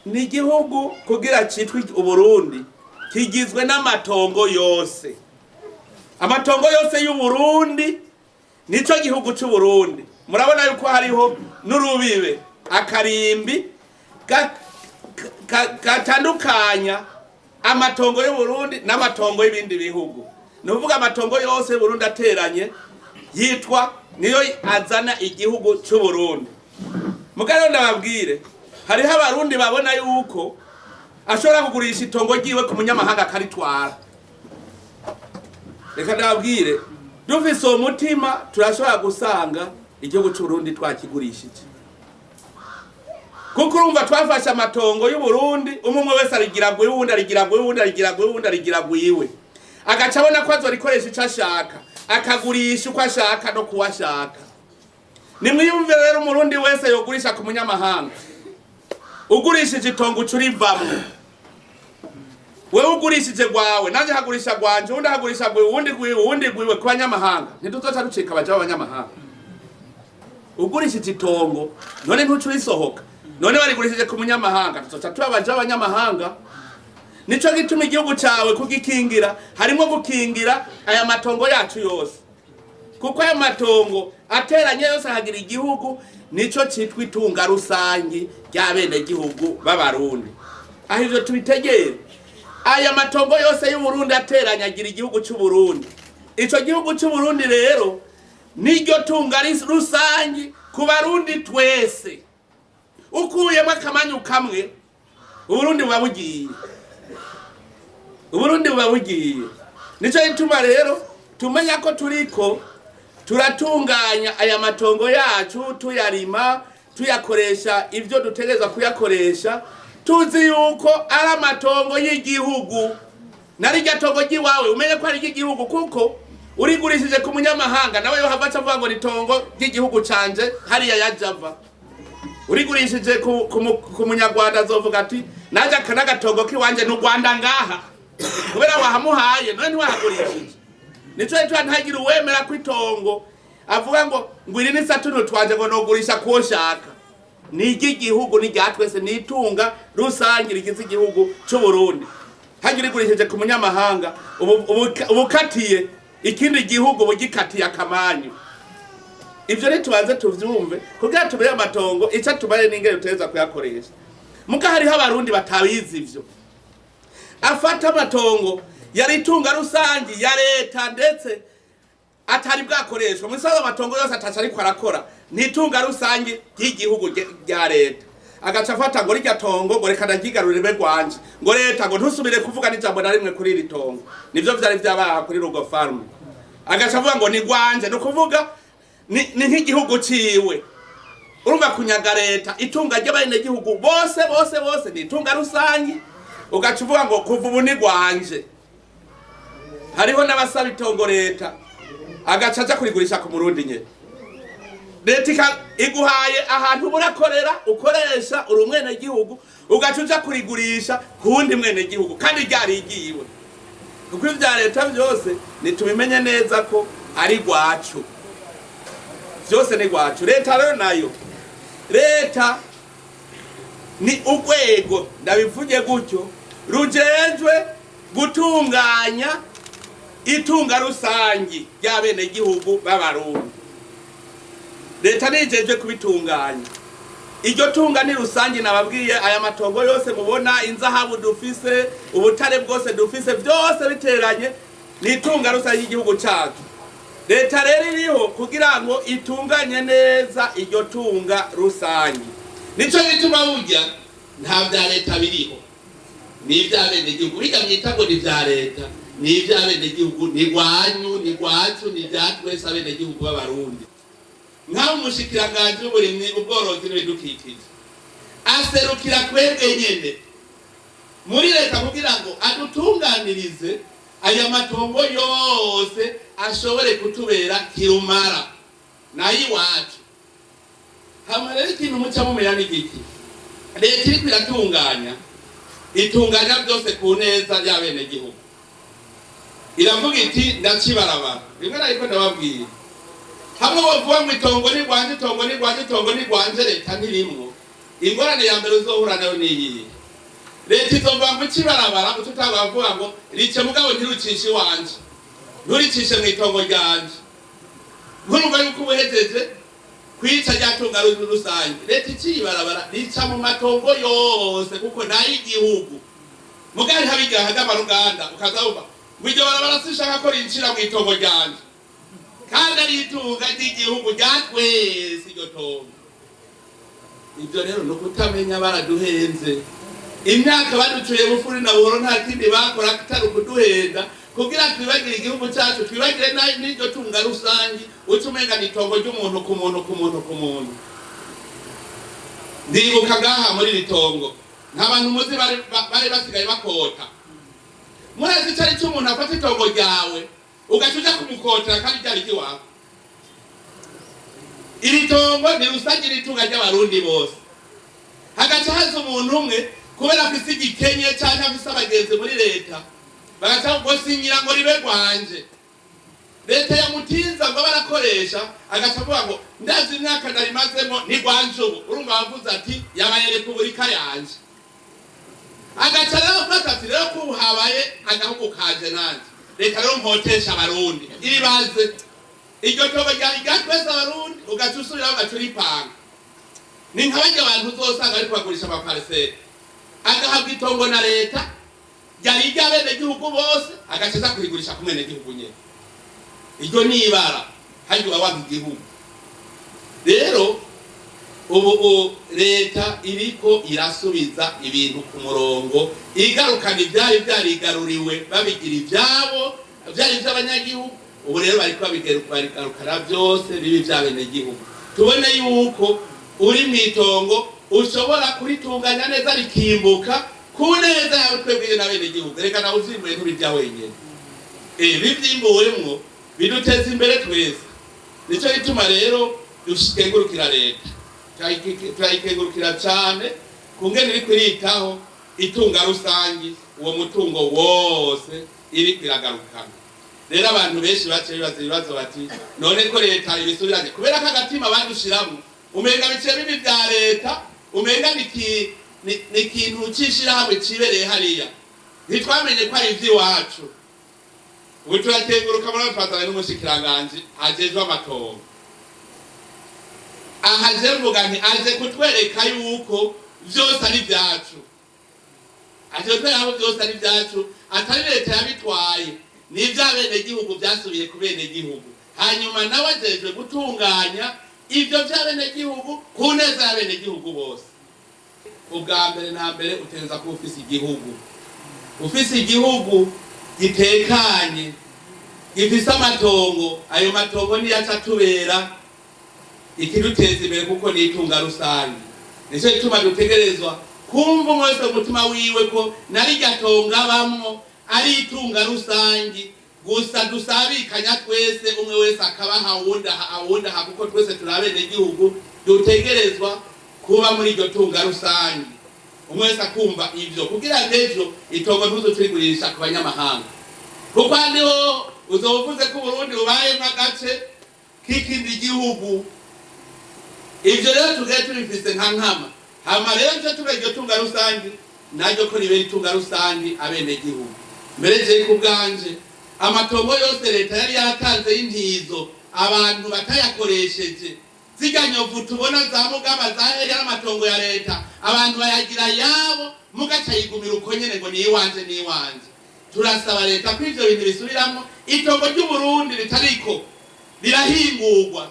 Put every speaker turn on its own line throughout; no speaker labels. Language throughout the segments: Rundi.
ni igihugu kugira citwa Uburundi kigizwe n'amatongo yose. Amatongo yose y'Uburundi nico gihugu c'Uburundi. Murabona yuko hariho n'urubibe akarimbi gatandukanya amatongo y'Uburundi n'amatongo y'ibindi bihugu. Nuvuga amatongo yose y'Uburundi ateranye yitwa niyo azana igihugu c'Uburundi. Mugabo ndababwire hariho abarundi babona yuko ashobora kugurisha itongo ryiwe ku munyamahanga akaritwara. Reka ndababwire dufise umutima turashobora gusanga igihugu c'Uburundi twakigurishije. Kuko urumva twafashe amatongo y'Uburundi umwe wese arigira gwe wundi arigira gwe wundi arigira gwe wundi arigira gwiwe. Agaca abona ko azorikoresha ico ashaka akagurisha uko ashaka no kuwashaka. Nimwiyumve rero umurundi wese yogurisha ku munyamahanga. Ugurishije itongo curivamwe. Wewe ugurishije gwawe nanje hagurisha gwanje undi hagurisha gwe wundi gwiwe ku banyamahanga. Ntiduzoca ducika abaja b'abanyamahanga. Ugurishije itongo none ntucurisohoka. None barigurishije ku munyamahanga tuzoca tubabaja b'abanyamahanga. Nico gituma igihugu cawe kugikingira harimo gukingira aya matongo yacu yose. Kuko aya matongo ateranye yose hagira igihugu nico citwa itunga rusangi ry'abene gihugu b'Abarundi. Aho ivyo tubitegere aya matongo yose y'Uburundi ateranye agira igihugu c'Uburundi. Ico gihugu c'Uburundi rero niryo tunga rusangi ku Barundi twese. Ukuyemo akamanyu kamwe Uburundi buba bugiye. Uburundi buba bugiye. Nico gituma rero tumenya ko turiko turatunganya aya matongo yacu tuyarima tuyakoresha ivyo dutegerezwa kuyakoresha tuzi yuko ari amatongo y'igihugu. Narirya tongo ryiwawe umenye ko ari igihugu kuko urigurishije ku munyamahanga nawe yohava avuga ngo ni tongo ry'igihugu canje hariya yajava. Urigurishije ku munyarwanda azovuga ati naje akanagatongo kiwanje n'u Rwanda ngaha kubera wahamuhaye none ntiwahagurishije. Nico cyo ntagira uwemera kwitongo avuga ngo ngwiri ni satuno twanje ngo nogurisha ko shaka. Ni igihugu ni ryatwese nitunga rusangi rigize igihugu c'Uburundi. Hagira igurishije ku munyamahanga ubukatiye ikindi gihugu bugikatiye akamanyu. Ivyo rero tubanze tuvyumve kugira tubere amatongo ica tubare n'ingere tuteza kuyakoresha. Muka hariho abarundi batabizi ivyo. Afata amatongo yari itunga rusangi ya leta ndetse atari bwakoreshwa. Mwisaza amatongo yose ataca ariko arakora nitunga rusangi ry'igihugu rya leta. Agaca afata ngo rirya tongo ngo reka ndagigarurire gwanje ngo leta ngo ntusubire kuvuga n'ijambo na rimwe kuri iri tongo. Nivyo vyari vyabaha kuri Rugo Farm. Agaca avuga ngo ni gwanje no kuvuga ni nk'igihugu ciwe. Urumva kunyaga leta itunga ry'abene gihugu bose ni itunga rusangi. Ugaca uvuga ngo kuva ubu ni gwanje. Hariho n'abasaba itongo leta agaca aja kurigurisha ku Murundi nye. Leta iguhaye ahantu burakorera ukoresha uri umwene gihugu ugaca uja kurigurisha kundi mwene gihugu kandi ryari igiwe. Kuko ivya leta vyose nitubimenye neza ko ari gwacu. Vyose ni gwacu. Leta rero nayo leta ni urwego ndabivuge gutyo rujejwe gutunganya itunga rusangi ry'abene gihugu b'Abarundi. Leta nijejwe kubitunganya. Iryo tunga ni rusangi nababwiye aya matongo yose mubona inzahabu dufise ubutare bwose dufise byose biteranye ni itunga rusangi y'igihugu cyacu. Leta rero iriho kugira ngo itunganye neza iryo tunga rusangi. Nico gituma burya nta bya leta biriho. Ni iby'abene gihugu biga mwitago ni bya leta. Ni iby'abene gihugu ni gwanyu ni gwacu ni byatwese abene gihugu b'Abarundi. Nkaho umushikiranganje w'uburimyi ubworozi n'ibidukikije aserukira kwebwe nyene muri leta kugira ngo adutunganirize aya matongo yose ashobore kutubera kirumara nayi wacu. Hamwe rero ikintu muca mumenya n'igiki leta iri kwiratunganya itunganya byose ku neza y'abene gihugu. Iravuga iti ndacibarabara rimwe ariko ndababwiye hamwe bavuga ngo itongo ni gwanje leta ntirimwo ingorane ya mbere uzohura nayo niyi leta izova ngo ikibarabara tutabavuga ngo rice mugabo ntirucishe iwanje nturicishe mu itongo ryanje nkurumva yuko ubuhejeje kwica ryatunga rusange leta ikibarabara rica mu matongo yose kuko nayo igihugu mugari habigira hagama ruganda ukazavuga ngo iryo barabara sishaka ko rincira mu itongo ryanje kandi ari itunga ry'igihugu ryatwese iryo tongo. Ibyo rero no kutamenya baraduhenze imyaka baducuye bufuri na buhoro nta kindi bakora kitari kuduhenda kugira twibagire igihugu cyacu twibagire n'iryo tunga rusange ucumenga nitongo ry'umuntu ku muntu. Ndibuka ngaha muri ritongo nta bantu muzi bari basigaye bakota murazi cyari cy'umuntu afata itongo ryawe ugacuja kumukotera kandi ryari kiwawe. Iri tongo ni rusange ritunga ry'abarundi bose hagaca haza umuntu umwe kubera afise igikenye cyangwa afise abagenzi muri leta bagaca ngo sinyira ngo ribe rwanje leta yamutinza ngo barakoresha agaca avuga ngo ndazi imyaka narimazemo ni rwanje ubu urumva bavuze ati yabaye repubulika yanje agaca rero fata ati rero ko habaye agahugu kaje nanje leta rero mpotesha abarundi iribaze iryo togo ryatwese abarundi ugaca usubiraho ugaca uripanga ni nk'abajya abantu uzosanga bari kubagurisha amapariseri agahabwa itongo na leta ryari iry'abenegihugu bose agaca aza kurigurisha ku mwenegihugu nyene. Iryo ni ibara hari uwawaga igihugu. Rero ubu leta iriko irasubiza ibintu ku murongo igarukana ibyari byarigaruriwe babigira ibyabo byari iby'abanyagihugu. Ubu rero bariko babigarukana byose bibi by'abenegihugu. Tubone yuko uri mwitongo ushobora kuritunganya neza rikimbuka ku neza yawe twebwiye n'abenegihugu. Reka nawe uzimbuye ntubirya wenyene bivyimbuwemwo biduteza imbere twese. Nico gituma rero dushikengurukira leta turayikengurukira cyane kungene iri kwiritaho itunga rusangi uwo mutungo wose iri kwiragarukana. Rero abantu benshi bace bibaza bati none ko leta ibisubiranye kubera ko agatima badushiramo umenga bice bibi bya leta umenga ni kintu cishira hamwe cibereye hariya ntitwamenye ko ari ivy'iwacu. Ubu turakenguruka muri abatwazana n'umushikiranganje ajejwe amatongo ahaje mvuga nti aje kutwereka yuko vyose ari vyacu aje kutwereka vyose ari vyacu atari leta yabitwaye ni ivy'abenegihugu vyasubiye ku benegihugu hanyuma nawe ajejwe gutunganya ivyo vy'abenegihugu ku neza y'abenegihugu bose. Ubwa mbere na mbere utenza ko ufise igihugu gitekanye gifise amatongo. Ayo matongo niyo aca tubera ikiduteza imbere kuko ni itunga rusange. Nico gituma dutegerezwa kumva mwese umutima wiwe ko nari gatonga bamwo ari itunga rusange gusa dusabikanya twese umwe wese akabaha awunda kuko twese turabene igihugu dutegerezwa kuba muri iryo tunga rusange. Umwe wese akumva ivyo kugira ngo ejo itongo ntuzocurigurisha ku banyamahanga kuko niho uzovuze ko Burundi bubaye nk'agace k'ikindi gihugu. Ivyo rero tugiye tubifise nka nkama hama rero nje tuba iryo tunga rusange naryo ko ribe itunga rusange abenegihugu. Mbere je kubwanje amatongo yose leta yari yatanze y'intizo abantu batayakoresheje ziganyovu tubona za mugaba zaheri y'amatongo ya leta abantu bayagira yabo mugaca yigumira uko nyene ngo ni iwanje. Turasaba leta ko ivyo bintu bisubiramo itongo ry'u Burundi ritariko rirahingurwa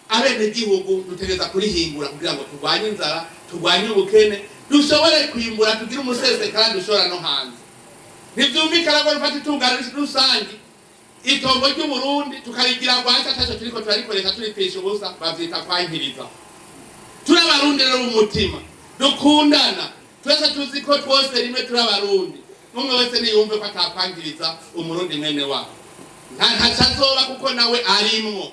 abenegihugu dutegeza kurihingura kugira ngo turwanye inzara turwanye ubukene dushobore kwimbura tugira umusesekara dushobora no hanze. Ntivyumvikana ko rufata itunga rusange itongo ry'u Burundi tukarigira rwanda tacho turiko turarikoresha turipfisha ubusa bavyita kwankiriza. Turabarundi rero mu mutima dukundana twese tuzi ko twose rimwe turabarundi umwe wese niyumve ko atakwankiriza umurundi mwene wabo ntacazoba kuko nawe arimwo.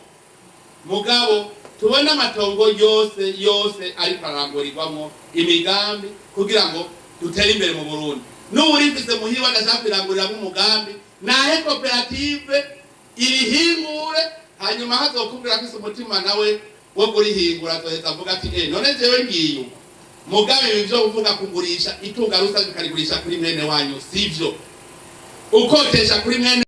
Mugabo tubona amatongo yose ariko arangurirwamo imigambi kugira ngo dutere imbere mu Burundi. N'urifise muhiwa ndashaka kwirangurira mu mugambi nahe koperative irihingure hanyuma hazokubwira ko umutima nawe wo kurihingura toheza avuga ati none jewe ngiyo mugabe ibyo uvuga kugurisha itunga rusange ukarigurisha kuri mwene wanyu sivyo, ukotesha kuri mwene